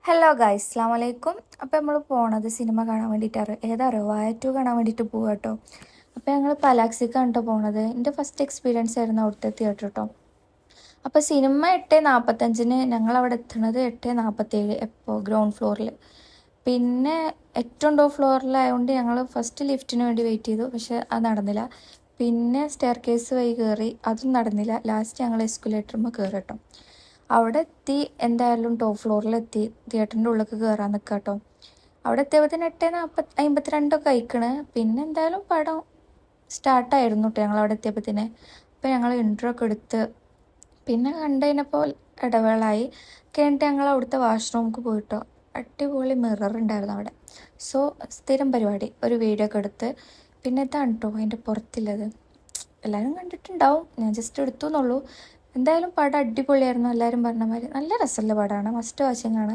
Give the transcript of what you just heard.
Hello guys, അസ്സാം വലൈക്കും. അപ്പോൾ നമ്മൾ പോണത് സിനിമ കാണാൻ വേണ്ടിയിട്ടാണ്. ഏതാറോ വായ 2 കാണാൻ വേണ്ടിയിട്ട് പോവാം കേട്ടോ. അപ്പോൾ ഞങ്ങൾ പലാക്സിക്കാണ് കേട്ടോ പോണത്. എൻ്റെ ഫസ്റ്റ് എക്സ്പീരിയൻസ് ആയിരുന്നു അവിടുത്തെ തിയേറ്റർ കേട്ടോ. അപ്പോൾ സിനിമ 8:45 ഞങ്ങളവിടെ എത്തുന്നത് 8:47 എപ്പോൾ ഗ്രൗണ്ട് ഫ്ലോറിൽ. പിന്നെ ഏറ്റവും ടോപ്പ് ഫ്ലോറിലായതുകൊണ്ട് ഞങ്ങൾ ഫസ്റ്റ് ലിഫ്റ്റിന് വേണ്ടി വെയിറ്റ് ചെയ്തു, പക്ഷെ അത് നടന്നില്ല. പിന്നെ സ്റ്റെയർ കേസ് വഴി കയറി, അതും നടന്നില്ല. ലാസ്റ്റ് ഞങ്ങൾ എസ്കുലേറ്ററുമ്പോൾ കയറി കേട്ടോ. അവിടെ എത്തി, എന്തായാലും ടോപ്പ് ഫ്ലോറിലെത്തി തിയേറ്ററിൻ്റെ ഉള്ളിലേക്ക് കയറാൻ നിൽക്കുക കേട്ടോ. അവിടെ എത്തിയപ്പോൾ 8:52 അയക്കണ്. പിന്നെ എന്തായാലും പടം സ്റ്റാർട്ടായിരുന്നു കേട്ടോ ഞങ്ങൾ അവിടെ എത്തിയപ്പോൾ. അപ്പോൾ ഞങ്ങൾ ഇൻട്രോ ഒക്കെ എടുത്ത് പിന്നെ കണ്ടതിനപ്പോൾ ഇടവേളായി കഴിഞ്ഞിട്ട് ഞങ്ങൾ അവിടുത്തെ വാഷ്റൂമിലേക്ക് പോയിട്ടോ. അടിപൊളി മിറർ ഉണ്ടായിരുന്നു അവിടെ. സോ സ്ഥിരം പരിപാടി ഒരു വീഡിയോ ഒക്കെ എടുത്ത് പിന്നെ ഇതാണ് കേട്ടോ അതിൻ്റെ പുറത്തുള്ളത്. എല്ലാവരും കണ്ടിട്ടുണ്ടാവും, ഞാൻ ജസ്റ്റ് എടുത്തു എന്നുള്ളൂ. എന്തായാലും പടം അടിപൊളിയായിരുന്നു. എല്ലാവരും പറഞ്ഞ മാതിരി നല്ല രസമുള്ള പടമാണ്, മസ്റ്റ് വാച്ചിങ് ആണ്.